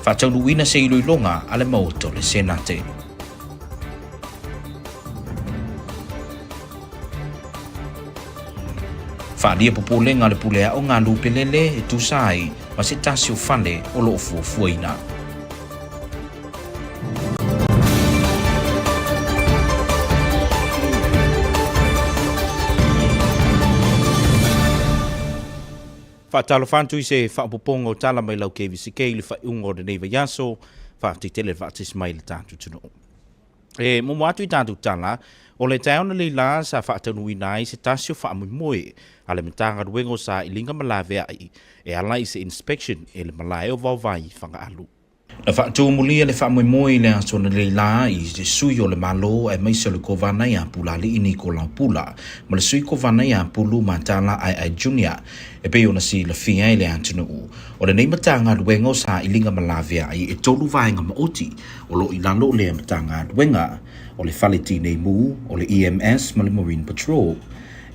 Whātau nuina se ilui longa ale mauto le senate. Whaalia popolenga le pulea o ngā lupelele e tūsai ma se tasi o whale o loo fuafuaina. Whaatalo whantu i se whaapopongo tala mai lau KVZK le whaiungo de neiva yaso, whaatitele whaatis mai le tātu tuno. E mo atu i tātu tala, o le taona le la sa whaatanu i nai se tasio whaamui ale metanga ruengo sa i linga malawea ai, e ala i se inspection e le malae o vauvai whanga alu. Na whaatu mulia le whaamui le aso na le la i se sui o le malo e maisa le kovana ia pula li ini ko lau pula, ma le sui kovana ia pulu ma tala ai junior, e pe ona si le fia le antunu o le nei matanga ruengo sa i linga malawea ai e tolu vaenga maoti o lo i lalo le matanga ruenga o le whaleti nei mu o le EMS ma le Marine Patrol.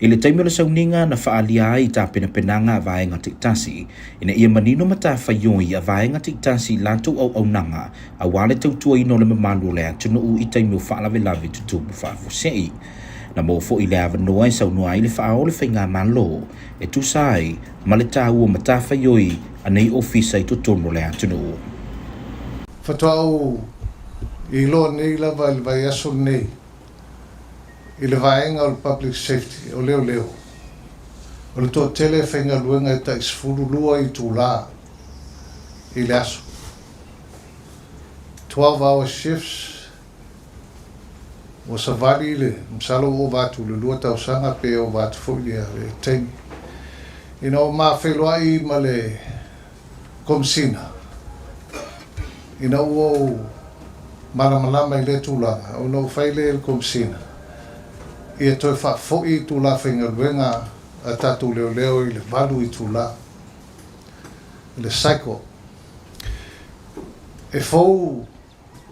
I le taimio le sauninga na whaalia i tā penapenanga a vaenga tiktasi, ina ia manino mata whaioi a vaenga tiktasi lantou au nanga a wale tautua ino le mamalu le atunu u i taimio whaalawe lawe tutupu whaafosei. Na mo fo i le avanoa i saunua i le whaao le whainga malo, e tūsai ma le tā ua mata whaioi a nei ofisa i tutono le atunu. Whatuau i lo nei lava i le vai aso nei. I le vaenga o le public safety, o leo. O le tō tele whainga luenga e ta isfuru lua i tū la, i le aso. 12-hour shifts, o sa vali le, msalo o vatu le lua tau sanga pe o vatu fulia le teimi. Ina o maa wheloa i ma le komsina. Ina o malamalama i le tūlanga, o no whaile le komsina. Ia toi whaafoi tū la whainga ruenga a tatu leo i le valu i tū la. Le saiko. E fau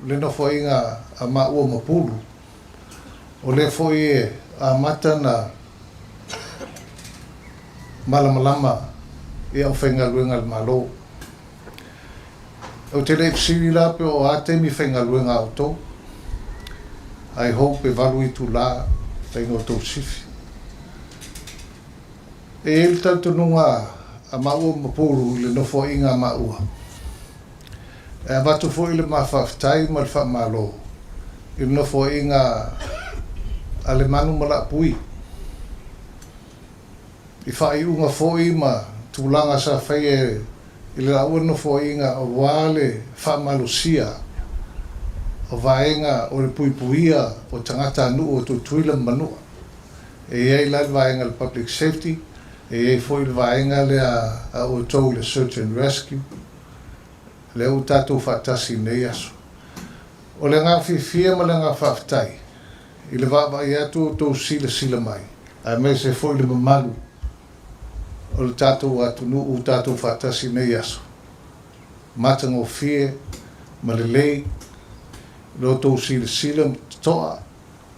le no whainga a maua mapulu. O le foi e a mata na malamalama i au whainga ruenga le malo. O te le psiri la pe o a temi whainga ruenga au tō. Ai hope e valu i tū la. Tengo tau sifi. E il tanto nunga a maua mapuru le no fo inga maua. E avatu fo ile mawhaftai ma le whamalo. Il no fo inga ale manu mala pui. I whai unga fo ima tūlanga sa whai e ile aua no fo inga o wale whamalo sia. O vaenga o le puipuia o tangata anu o tuila manua. E ei lai vaenga le public safety, e ei foi le vaenga le a o tau le search and rescue, le o tātou whaatasi nei aso. O le ngā whiwhia ma le ngā whaafitai, i le vava i atu o tau sila mai, a me se foi le mamalu, o le tātou atunu o tātou whaatasi nei aso. Matanga o whie, ma le lei, lo tō sila toa,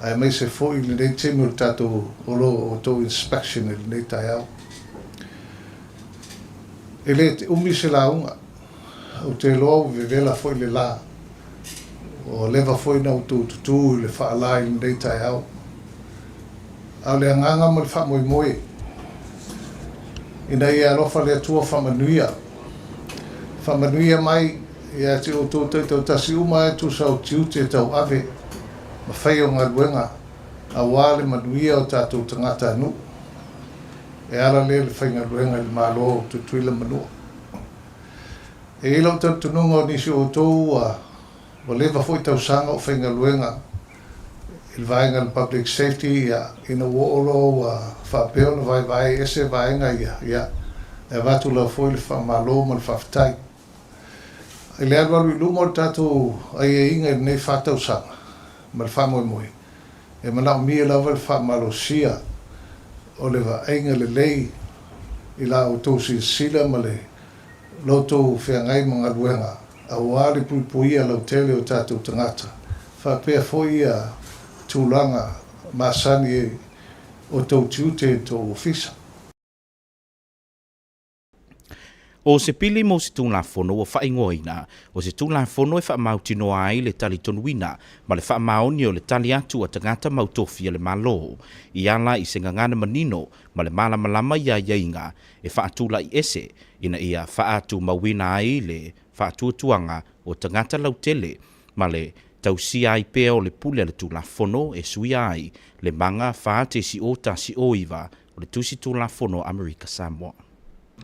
ai mai se foi le nei temu tātou o lo o tō inspection le nei tai au. E le te umi se la unga, o te loa vevela foi le la, o leva foi na o tō tutu le whaalai le nei tai au. Au le anganga mo le whamoimoe, ina ia alofa le atua whamanuia. Whamanuia mai, ia te o tō tau tasi uma e tu sau tiu te tau ave, ma whai o ngā ruenga, a wāle manuia o tātou tangata anu. E ala le whai ngā ruenga le mālo o tu tuila manua. E ilo tau tununga o nisi o tōu a wa lewa fwoi tau sanga o whai ngā ruenga, il vaenga le public safety ia ina woolo a whapeo na vai ese vaenga ia e watu la fwoi le wha mālo ma le whaftai. I le alwaru i lumo tātou ai e inga i nei whātau sanga, ma le whamoimoe. E manao mia lawa le whamalo sia o le wa ainga le lei i la o tō sila ma le loto whiangai mga luenga a wāli puipuia lau tele o tātou tangata. Whapea foi a tūlanga masani e o tō tiute tō ofisa. O se pili mo se tulafono o whaingoina, o se tulafono e whaamautino ai le tali tonuina, ma le whaamaoni o le tali atu a tangata mautofi le malo. I ala i se ngangana manino, ma le malamalama ia iainga, e whaatula i ese, ina ia whaatu mawina ai le whaatuatuanga o tangata lautele, ma le tausia ai pea o le pule le tulafono e sui ai, le manga whaate si o ta si o iwa, o le tusi tulafono Amerika Samoa.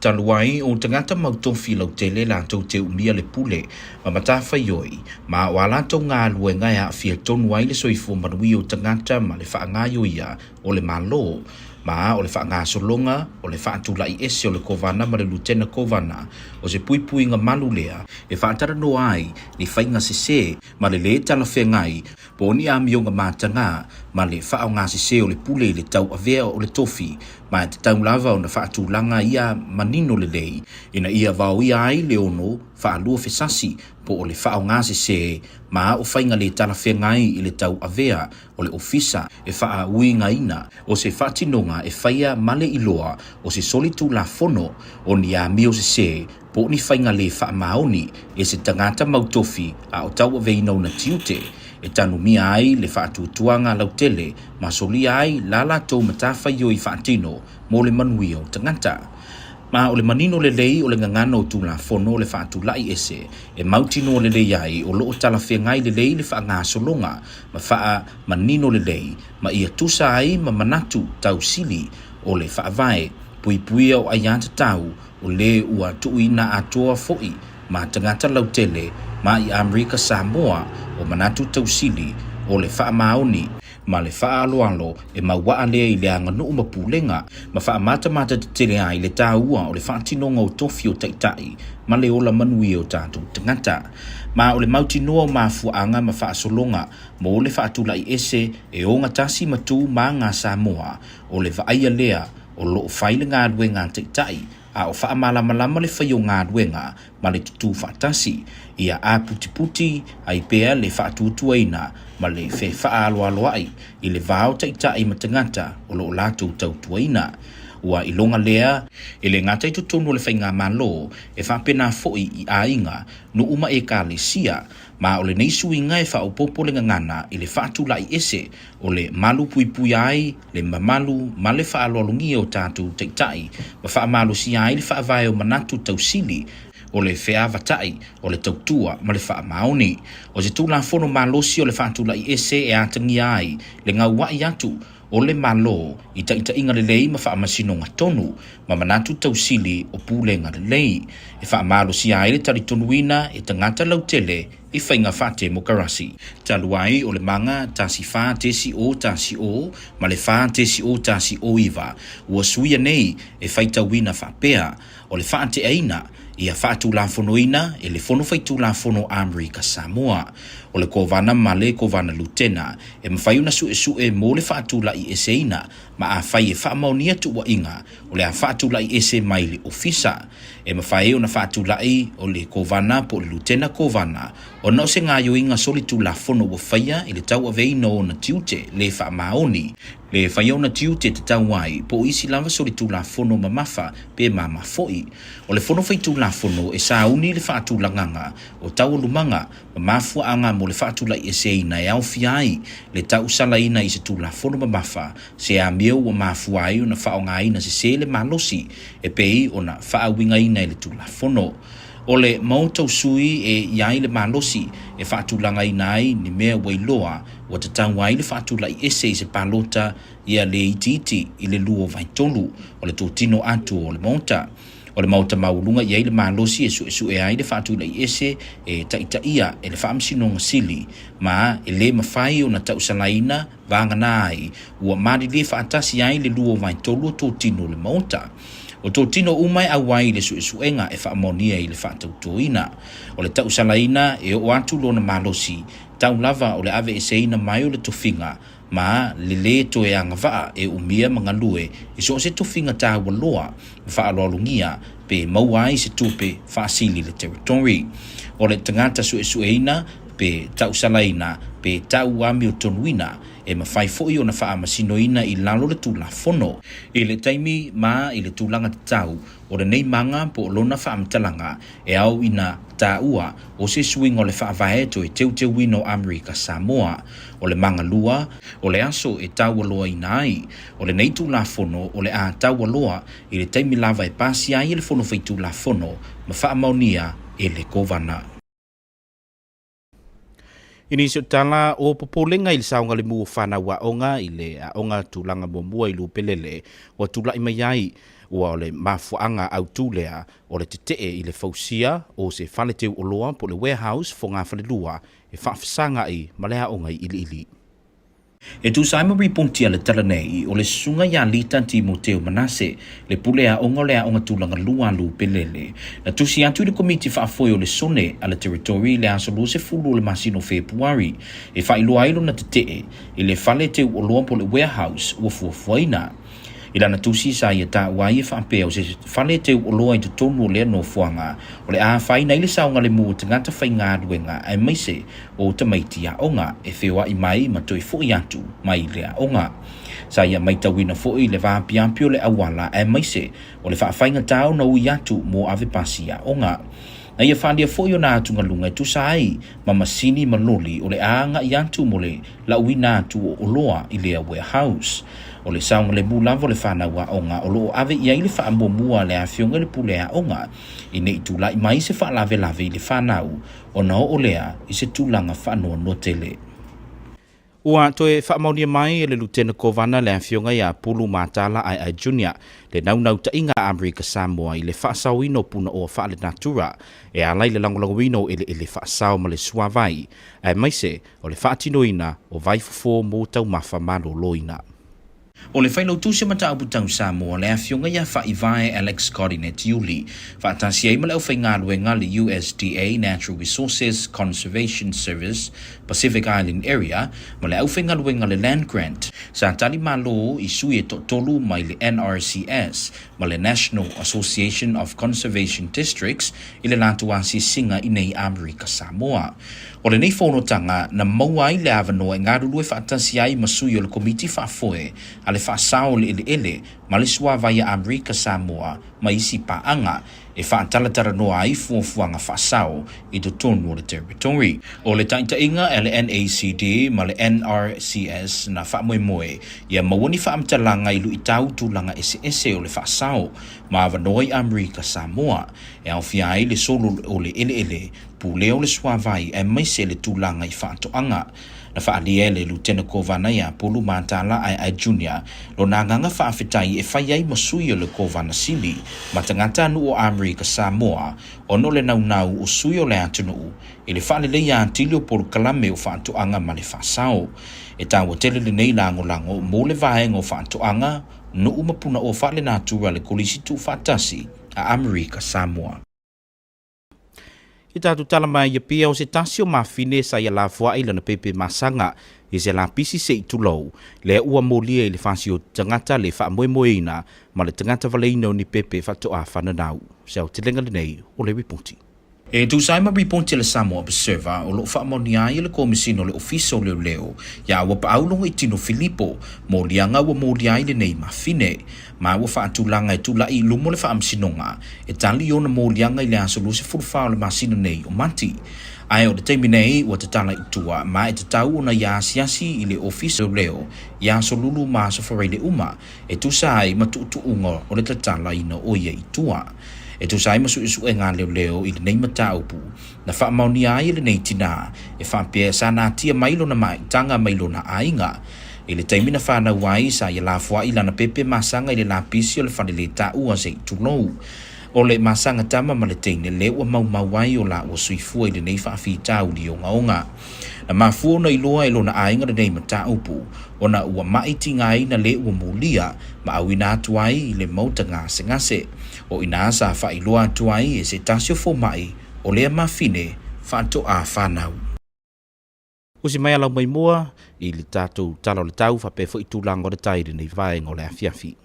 Taluai o tangata mautofi lautele la tau te umia le pule, ma matawhai oi, ma wala tau ngā luenga a fia tonu ai le soifo manui o tangata ma le whaangā ia o le malo, ma o le whaangā solonga, o le whaatula i ese o le kovana ma le lutena kovana, o se pui ngā malu lea, e whaatara no ai, ni whainga se, ma le le tala whengai, po ni a mionga mātanga, ma le whao ngā se o le pule le tau avea o le tofi, ma te tau lava o na whaatulanga ia manino le lei, ina ia vau ia ai le ono, whaalua whesasi, po o le whao ngā se, ma o whainga le tala whengai i le tau avea, o le ofisa, e wha uinga ina, o se whaatinonga e whaia male iloa, o se solitu la fono, o ni a mio se, po ni whainga le wha maoni, e se tangata mautofi, a o tau aveina na tiute, e tanu mia ai le whaatutuanga lautele, ma soli ai lala tau matawhai o i whaatino, mo le manui o tangata. Ma o le manino le lei o le ngangana o tula fono le whaatulai ese, e mautino le lei ai o loo tala whengai le lei le whaangā solonga, ma whaa manino le lei, ma ia tusa ai ma manatu tau sili o le whaavae, pui o aianta tau o le ua tuina atoa foi, ma tangata lautele, ma i Amerika Samoa o manatu tau sili o le wha maoni, ma le wha alo e mawaa lea i le anga nuu mapulenga, ma wha mata te tele ai le tāua o le wha tinonga o tofi o taitai, ma le ola manui o tātou tangata. Ma o le mautinoa o mafuanga ma wha solonga, mo o le wha atula i ese e o ngatasi matu ma ngā Samoa, o le vaaia lea o loo whaile ngā ruenga taitai, a o wha malama le whai o ngā ruenga, ma le tutu whaatasi, ia a puti ai pea le whaatutuaina, ma le whe whaaloaloa ai, i le vāo taitai matangata o loo lātou tautuaina. Ua i longa lea, e le ngatai tutonu le whainga malo, e whapena foi i ainga, no uma e ka le sia, ma o le neisu i ngai wha o popo le ngana i le whaatula i ese, o le malu pui ai, le mamalu, ma le whaalolungi o tātou teitai, ma whaamalu si ai le whaavai o manatu tausili, o le wheavatai, o le tautua, ma le whaamaoni. O se tūla fono malosi o le whaatula i ese e atangi ai, le ngau wai atu, o le malo i taita inga le lei ma wha amasino ngā tonu, ma manatu tausili o pūle ngā le lei. E wha amalo si aile tari tonuina e tangata lautele i whainga whate mo karasi. Taluai o le manga tasi wha tesi o, ma le wha tesi o iwa, ua suia nei e whaita wina whapea, o le wha te aina, ia whaatu la fonoina e le fono whaitu la fono Amerika Samoa. O le kovana ma le kovana lutena, e mawhaiuna su e mo le whaatu la i eseina, ma a whai e whaamaunia tuwa inga, o le a whaatu la i ese mai le ofisa. E mawhai o na whaatu la i o le kovana po le lutena kovana, o nao se ngā yo inga solitu la fono wa whaia i le tau aveina o na tiute le whaamaoni. Le whaiona tiute te tau ai, po isi lava solitu la fono mamafa pe mama foi. O le fono whaitu la fono e sauni le whaatu la nganga, o tau lumanga, mamafua anga mo le whaatu la i eseina e au fiai, le tau salaina i se tu la fono mamafa, se a miau o mafua ai o na whaonga ina se le malosi, e pei o na whaawinga ina i le tu la fono. O le mautau sui e iai le malosi e whaatulanga i nai ni mea wailoa o te tau ai le whaatula i ese i se palota ia le ititi i le luo vaitolu o le tōtino atu o le mauta. O le mauta maulunga iai le malosi e su e ai le whaatula i ese e taita ia e le whaamsinonga sili ma e le mawhai o na tausalaina vangana ai ua mari le whaatasi ai le luo vaitolu o tōtino le mauta. O tō tino umai awai le suenga e whaamonia i le whaatautoina. O le tausalaina e o atu lona malosi, tau lava o le ave e seina mai o le tofinga, ma le to e angawaa e umia mga lue, e so se tofinga tā waloa, whaalolungia, pe mauai se tupe whaasili le territory. O le tangata sueina, pe tau salaina pe tau ami o tonuina e mawhai fo'i o na wha masinoina i lalo le tula fono i le taimi ma i le tūlanga tau o le nei manga po lona wha amtalanga e au ina ta ua o se swing o le wha vaeto e teu wino Amerika Samoa o le manga lua o le aso e tau aloa ina ai o le nei tula fono o le a tau aloa i le taimi lava e pasi ai le fono fai tula fono ma wha amaunia e le kovana. Ini so tala o popolenga il saunga le mua whana wa onga i le a onga tūlanga mua i lupelele o tūla i mai ai ua o le mafuanga au tūlea o le tetee i le fausia o se whale teu o loa po le warehouse fo ngā whale lua e whaafasanga i malea onga i ili. E tu saima ripontia le tala nei o le sunga ya lita ti mo teo manase le pulea onga lea onga tūlanga lua lu pelele. Na tusi atu le komiti whaafoi o le sone a le teritori le aso lo se fulu le masino Februari e whailua ilo na tetee i le whale teu o loa po le warehouse ua fuafuaina. I lana tusi sa ia ta wai e whaapea o se whale teu o loa i te tonu o lea no fuanga o le a whaina i le saunga le mua tangata whai ngā ruenga ai maise o tamaiti a onga e whiwa i mai ma toi fōi atu mai lea onga. Sa ia mai tawina fōi le vāpiampio le awala ai maise o le whaawhainga tau na ui atu mo ave pasi a onga. Na ia whandia fōi o nā atunga lunga e tusa ai ma masini maloli o le aanga i atu mo le la ui nā atu o loa i lea warehouse. O le saunga le mulavo le whanau a onga o loo ave ia i le whaamomua le awhionga le pule a onga i ne i tūla i mai se whaalave lave i le whanau o nao o lea i se tūlanga whanua no tele. Ua toe whaamaunia mai e le Lieutenant Governor le awhionga i a Pulu Matala ai Junior le naunau ta inga Amerika Samoa i le whaasau ino puna o whaale natura e alai le langolango ino e le whaasau ma le suavai e maise o le whaatino ina o vaifofo mo tau mafa malo loina. O le whailau tūse mata abutau Samoa le awhionga ia whaivae Alex Cordinet Yuli. Whaatasi ei male au whaingaruenga le USDA Natural Resources Conservation Service Pacific Island Area male au whaingaruenga le Land Grant. Sa tali malo i sui e tolu mai le NRCS male National Association of Conservation Districts i le latuasi singa i nei Amerika Samoa. O le nei whonotanga na mauai le avanoa i ngā rurue whaatasi ai masui o le komiti whaafoe a le whaasao le ele ma le suawai a Amerika Samoa ma isi paanga e whaatalatara noa ai fuafuanga whaasao i to tonu o le territory. O le taintainga e le NACD ma le NRCS na whaamoemoe ia mawani whaamtalanga i lu i tau tūlanga ese o le whaasao ma avanoa i Amerika Samoa e au fia ai le solo o le ele pule o le suavai e maise le tūlanga i whaatoanga. Na whaalia le Lieutenant Governor ia Pulu Matala ai Junior lo na nganga whaafetai e whai ai masui o le Governor Sili ma tangata anu o Amerika Samoa ono le naunau o sui o le atunu i le whaale leia antili o Polu Kalame o whaatoanga ma le whaasao. E tāua tele le nei lango mo le vaenga o whaatoanga no umapuna o whaale natura le kolisitu whaatasi a Amerika Samoa. I tātu tala mai ia pia o se tasio mawhine sa ia la fua ila na pepe masanga i se la pisi se i tulou le ua molia i le fasio tangata le wha moemoeina ma le tangata valeino ni pepe whatoa whananau. Seu te lenga le nei o le riponti. E tu saima riponti le Samoa Observer o lo whaamoni i le komisino le ofiso leo ia ua paulonga i tino Filipo mo lianga ua mo liai le nei mawhine ma ua whaatulanga e tula i lumo le whaamsinonga e tali o na mo lianga i le asolu se fulfao le masino nei o manti. Ai o le teimi nei ua te tala i tua ma e te tau o na ia siasi i le ofiso leo ia solulu ma safarai le uma e tu sai ma tuutuunga o le tatala ina o ia i tua. E tu sai masu isu e ngā leo i le nei mata upu na whaamauni ai le nei tina e whaapea sa nā tia mailo na mai tanga mailo na ainga i le taimina whana wai sa i la fua i lana pepe masanga i le la pisi o le whanele ta ua se i tulou o le masanga tama ma le teine le ua mau wai o la ua suifua i le nei whaafi tau li o ngaonga na mafua na iloa ilo na ainga le nei mata upu o na ua maiti ngai na le ua mulia ma awina atuai i le mauta ngase o ina sa whailoa atuai e se tasio fo mai o lea mawhine whanto a whanau. Usi mai alau mai mua i le tātou talo le tau whapefo i tūlanga o le tairi nei vaenga o le awhiawhi.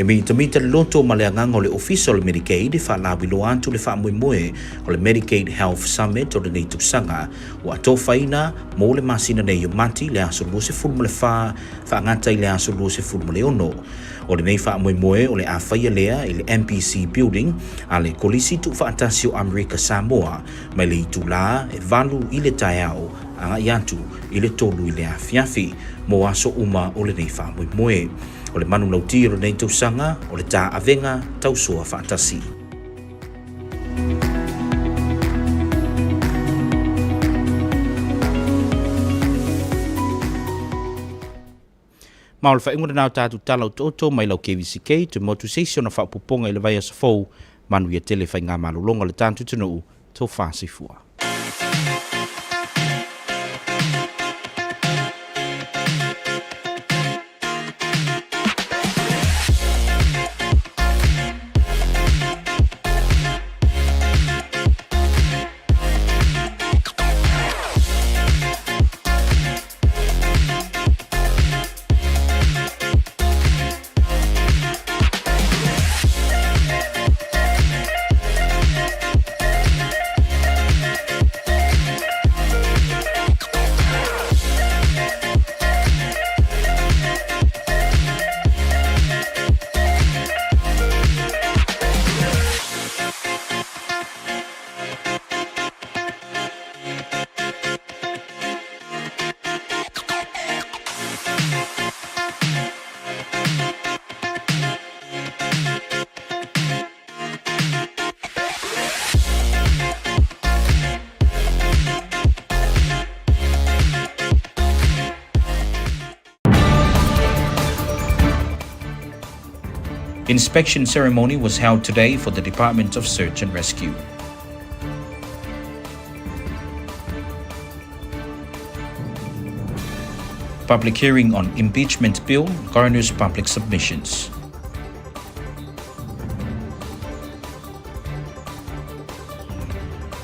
E mi tamita le loto ma le anganga o le official Medicaid fa la bilo antu le fa moe o le Medicaid Health Summit o le nei tusanga o ato faina mo le masina nei mati le aso luse fulmo le fa ngata i le aso luse fulmo le ono. O le nei fa moe o le awhaia lea i le MPC Building a le kolisi tu fa atasio Amerika Samoa mai le itu la e valu i le taiao anga iantu i le tolu i le afiafi mo aso uma o le nei fa moe. O le manu lauti o le nei tausanga o le tā avenga tausua fa atasi. Ma o le whaingo nao tātu talau toto mai lau KVZK te motu seisio na whapuponga i le vai asa fau manu ia tele whai ngā malulonga le tātu tunu tō whāsifua. Inspection ceremony was held today for the Department of Search and Rescue. Public hearing on impeachment bill garners public submissions.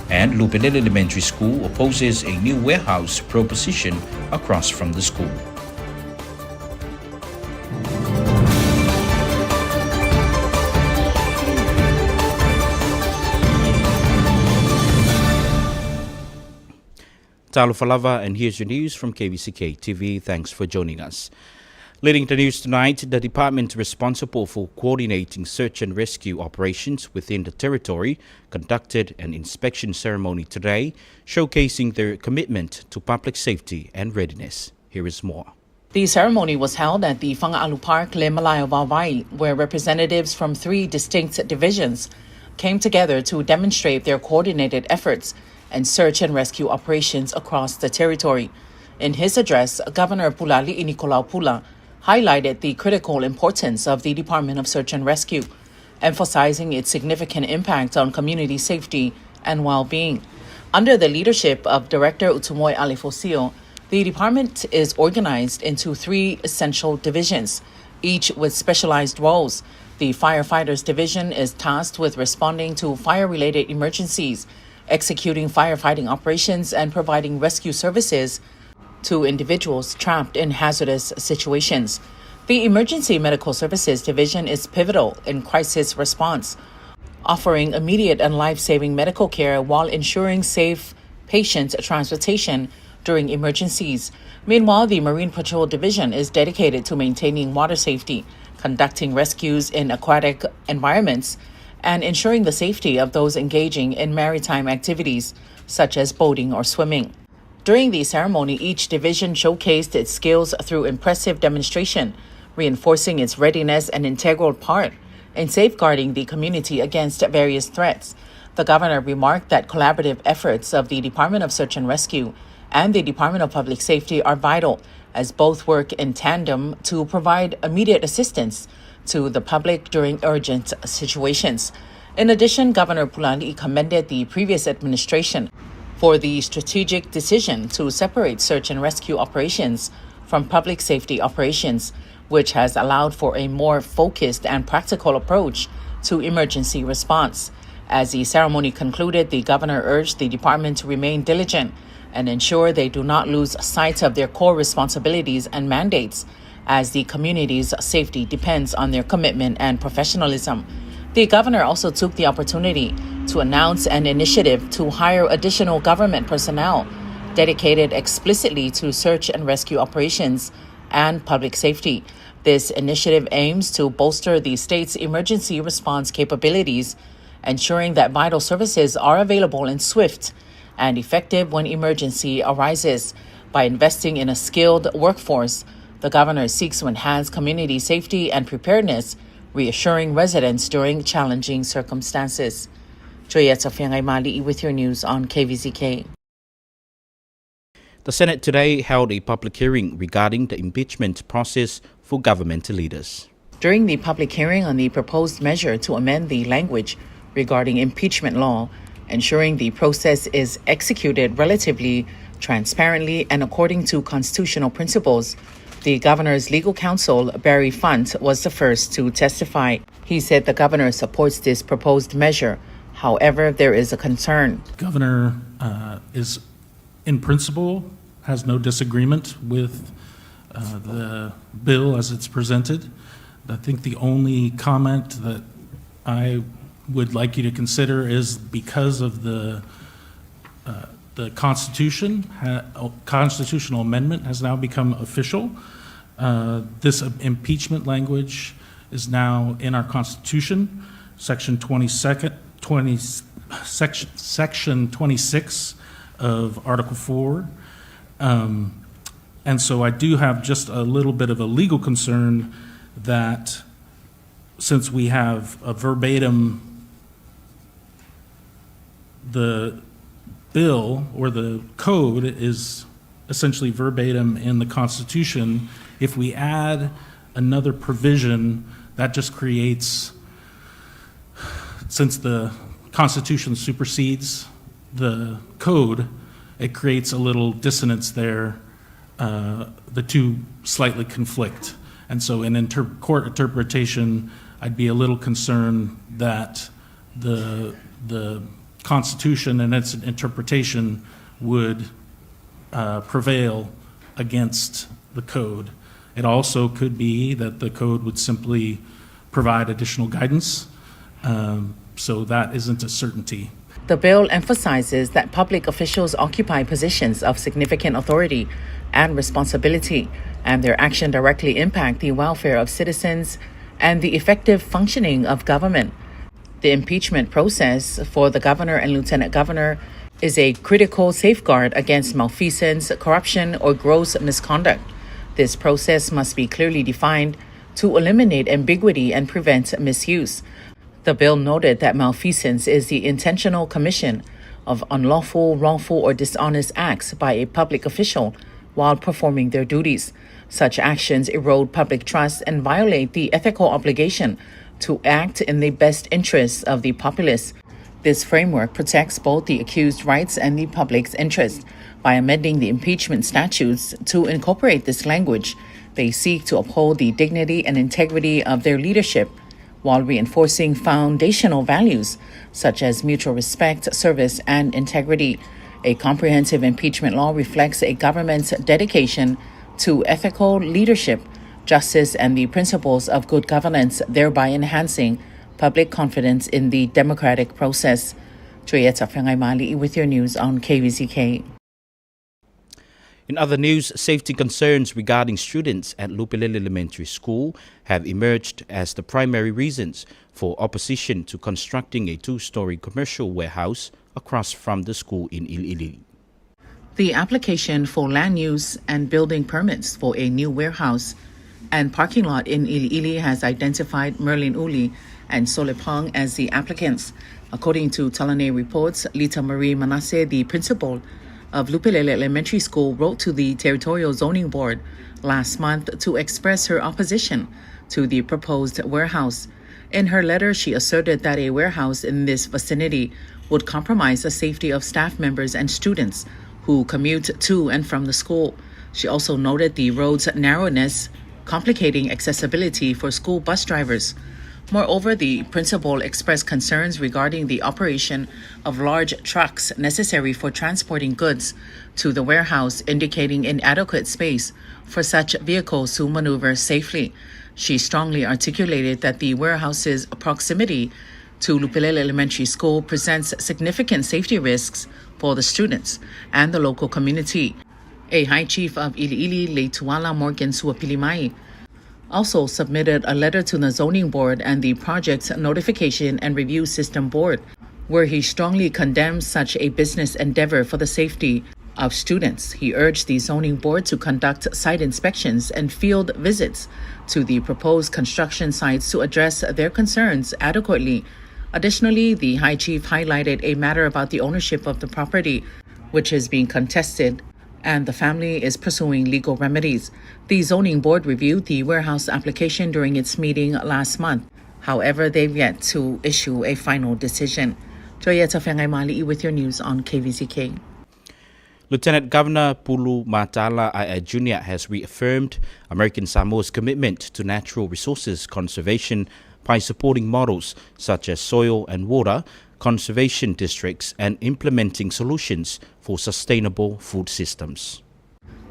And Lupinel Elementary School opposes a new warehouse proposition across from the school. Talo Falava, and here's your news from KVZK TV. Thanks for joining us. Leading the news tonight, the department responsible for coordinating search and rescue operations within the territory conducted an inspection ceremony today, showcasing their commitment to public safety and readiness. Here is more. The ceremony was held at the Whangaalu Park, Le Malayo Vavai, where representatives from 3 distinct divisions came together to demonstrate their coordinated efforts and search and rescue operations across the territory. In his address, Governor Pulali Nicolau Pula highlighted the critical importance of the Department of Search and Rescue, emphasizing its significant impact on community safety and well-being. Under the leadership of Director Utumoy Alifosio, the department is organized into 3 essential divisions, each with specialized roles. The Firefighters Division is tasked with responding to fire-related emergencies, executing firefighting operations, and providing rescue services to individuals trapped in hazardous situations. The Emergency Medical Services Division is pivotal in crisis response, offering immediate and life-saving medical care while ensuring safe patient transportation during emergencies. Meanwhile, the Marine Patrol Division is dedicated to maintaining water safety, conducting rescues in aquatic environments, and ensuring the safety of those engaging in maritime activities, such as boating or swimming. During the ceremony, each division showcased its skills through impressive demonstration, reinforcing its readiness and integral part in safeguarding the community against various threats. The governor remarked that collaborative efforts of the Department of Search and Rescue and the Department of Public Safety are vital, as both work in tandem to provide immediate assistance to the public during urgent situations. In addition, Governor Pulani commended the previous administration for the strategic decision to separate search and rescue operations from public safety operations, which has allowed for a more focused and practical approach to emergency response. As the ceremony concluded, the governor urged the department to remain diligent and ensure they do not lose sight of their core responsibilities and mandates as the community's safety depends on their commitment and professionalism. The governor also took the opportunity to announce an initiative to hire additional government personnel dedicated explicitly to search and rescue operations and public safety. This initiative aims to bolster the state's emergency response capabilities, ensuring that vital services are available and swift and effective when emergency arises. By investing in a skilled workforce, the governor seeks to enhance community safety and preparedness, reassuring residents during challenging circumstances. Joyetta Fiangay Mali with your news on KVZK. The Senate today held a public hearing regarding the impeachment process for governmental leaders. During the public hearing on the proposed measure to amend the language regarding impeachment law, ensuring the process is executed relatively transparently and according to constitutional principles, the governor's legal counsel, Barry Funt, was the first to testify. He said the governor supports this proposed measure. However, there is a concern. Governor is, in principle, has no disagreement with the bill as it's presented. I think the only comment that I would like you to consider is because of the constitutional amendment has now become official. This impeachment language is now in our Constitution, Section 26 of Article 4. And so I do have just a little bit of a legal concern that since we have a verbatim, the bill or the code is essentially verbatim in the Constitution, if we add another provision, that just creates, since the Constitution supersedes the code, it creates a little dissonance there. The two slightly conflict. And so in court interpretation, I'd be a little concerned that the Constitution and its interpretation would prevail against the code. It also could be that the code would simply provide additional guidance, so that isn't a certainty. The bill emphasizes that public officials occupy positions of significant authority and responsibility, and their action directly impact the welfare of citizens and the effective functioning of government. The impeachment process for the governor and lieutenant governor is a critical safeguard against malfeasance, corruption, or gross misconduct. This process must be clearly defined to eliminate ambiguity and prevent misuse. The bill noted that malfeasance is the intentional commission of unlawful, wrongful, or dishonest acts by a public official while performing their duties. Such actions erode public trust and violate the ethical obligation to act in the best interests of the populace. This framework protects both the accused's rights and the public's interest. By amending the impeachment statutes to incorporate this language, they seek to uphold the dignity and integrity of their leadership while reinforcing foundational values such as mutual respect, service, and integrity. A comprehensive impeachment law reflects a government's dedication to ethical leadership, justice, and the principles of good governance, thereby enhancing public confidence in the democratic process. Joyetta Fiangay Mali with your news on KVZK. In other news, safety concerns regarding students at Lupilele Elementary School have emerged as the primary reasons for opposition to constructing a 2-story commercial warehouse across from the school in Ilili. The application for land use and building permits for a new warehouse and parking lot in Ilili has identified Merlin Uli and Solepang as the applicants. According to Talane reports, Lita Marie Manasseh, the principal of Lupilele Elementary School, wrote to the Territorial Zoning Board last month to express her opposition to the proposed warehouse. In her letter, she asserted that a warehouse in this vicinity would compromise the safety of staff members and students who commute to and from the school. She also noted the road's narrowness, complicating accessibility for school bus drivers. Moreover, the principal expressed concerns regarding the operation of large trucks necessary for transporting goods to the warehouse, indicating inadequate space for such vehicles to maneuver safely. She strongly articulated that the warehouse's proximity to Lupilele Elementary School presents significant safety risks for the students and the local community. A High Chief of Iliili, Leituala Morgan Suapilimai, also submitted a letter to the Zoning Board and the Project's Notification and Review System Board, where he strongly condemns such a business endeavor for the safety of students. He urged the Zoning Board to conduct site inspections and field visits to the proposed construction sites to address their concerns adequately. Additionally, the High Chief highlighted a matter about the ownership of the property, which is being contested, and the family is pursuing legal remedies. The Zoning Board reviewed the warehouse application during its meeting last month. However, they've yet to issue a final decision. Joyeta Fengai Mali'i with your news on KVZK. Lieutenant Governor Pulu Matala Ai Jr. has reaffirmed American Samoa's commitment to natural resources conservation by supporting models such as soil and water conservation districts and implementing solutions for sustainable food systems.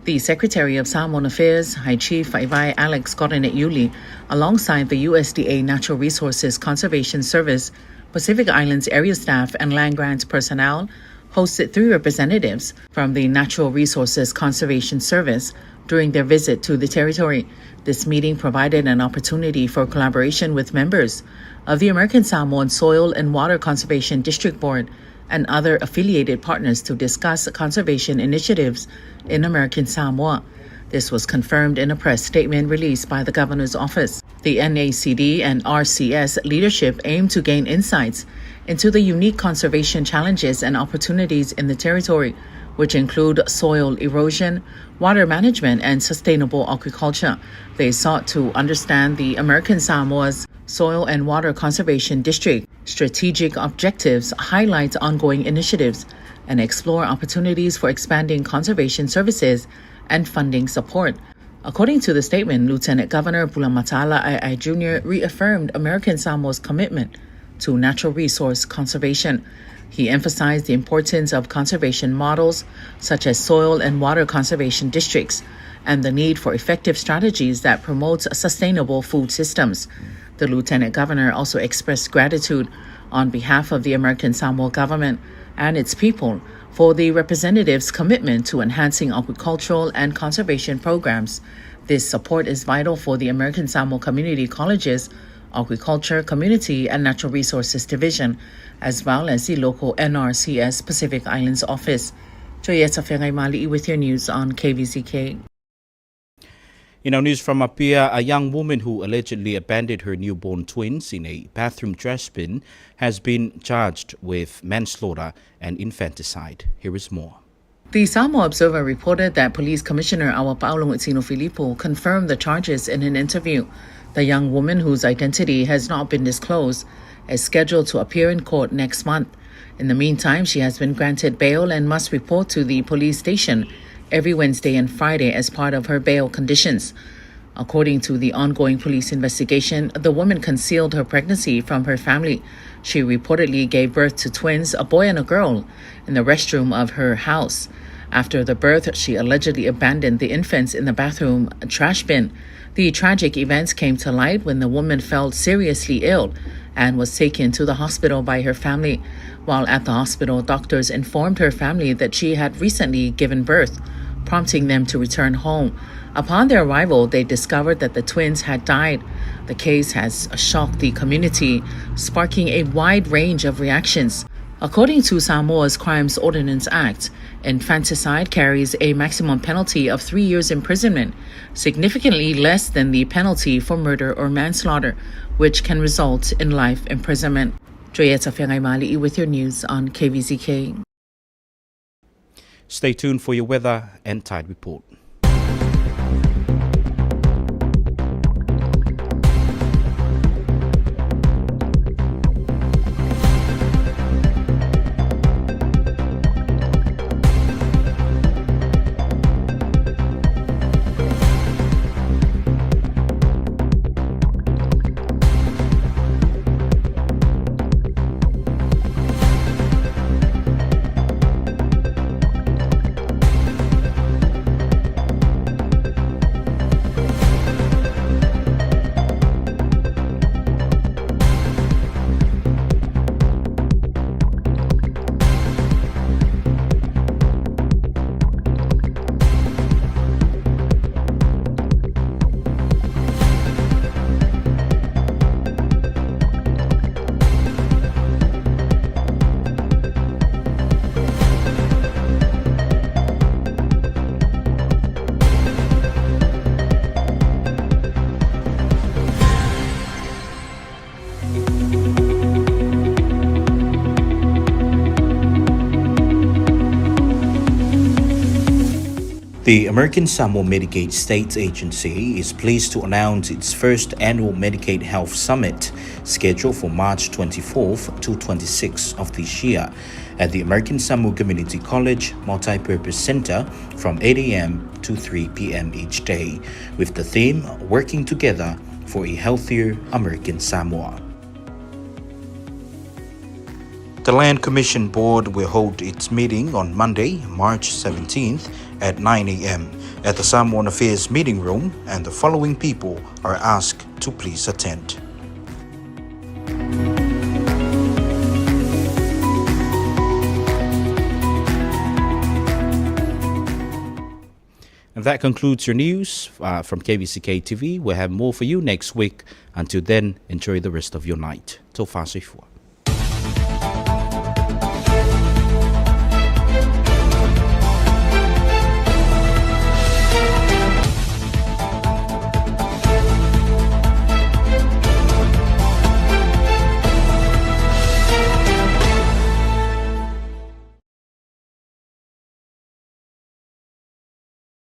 The Secretary of Samoan Affairs, High Chief Ivai Alex Coronet Yuli, alongside the USDA Natural Resources Conservation Service, Pacific Islands area staff, and land grants personnel, hosted 3 representatives from the Natural Resources Conservation Service during their visit to the territory. This meeting provided an opportunity for collaboration with members of the American Samoan Soil and Water Conservation District Board and other affiliated partners to discuss conservation initiatives in American Samoa. This was confirmed in a press statement released by the Governor's Office. The NACD and RCS leadership aim to gain insights into the unique conservation challenges and opportunities in the territory, which include soil erosion, water management, and sustainable agriculture. They sought to understand the American Samoa's Soil and Water Conservation District strategic objectives, highlight ongoing initiatives, and explore opportunities for expanding conservation services and funding support. According to the statement, Lieutenant Governor Pulu Matala Ai Jr. reaffirmed American Samoa's commitment to natural resource conservation. He emphasized the importance of conservation models such as soil and water conservation districts and the need for effective strategies that promote sustainable food systems. The Lieutenant Governor also expressed gratitude on behalf of the American Samoa government and its people for the representatives' commitment to enhancing agricultural and conservation programs. This support is vital for the American Samoa Community College's Agriculture, Community, and Natural Resources Division, as well as the local NRCS Pacific Islands office. Joyeta Fengai Mali'i with your news on KVZK. In our news from Apia, a young woman who allegedly abandoned her newborn twins in a bathroom trash bin has been charged with manslaughter and infanticide. Here is more. The Samoa Observer reported that Police Commissioner Awa Paolo Utsino Filippo confirmed the charges in an interview. The young woman, whose identity has not been disclosed, is scheduled to appear in court next month. In the meantime, she has been granted bail and must report to the police station every Wednesday and Friday as part of her bail conditions. According to the ongoing police investigation, the woman concealed her pregnancy from her family. She reportedly gave birth to twins, a boy and a girl, in the restroom of her house. After the birth, she allegedly abandoned the infants in the bathroom trash bin. The tragic events came to light when the woman felt seriously ill and was taken to the hospital by her family. While at the hospital, doctors informed her family that she had recently given birth, prompting them to return home. Upon their arrival, they discovered that the twins had died. The case has shocked the community, sparking a wide range of reactions. According to Samoa's Crimes Ordinance Act, infanticide carries a maximum penalty of 3 years imprisonment, significantly less than the penalty for murder or manslaughter, which can result in life imprisonment. Joyeta Fengai Mali'i with your news on KVZK. Stay tuned for your weather and tide report. The American Samoa Medicaid State Agency is pleased to announce its first annual Medicaid Health Summit, scheduled for March 24th to 26th of this year at the American Samoa Community College Multipurpose Center from 8 a.m. to 3 p.m. each day, with the theme Working Together for a Healthier American Samoa. The Land Commission Board will hold its meeting on Monday, March 17th at 9 a.m. at the Samoan Affairs Meeting Room, and the following people are asked to please attend. And that concludes your news from KVZK TV. We'll have more for you next week. Until then, enjoy the rest of your night. Tō whāsui fua.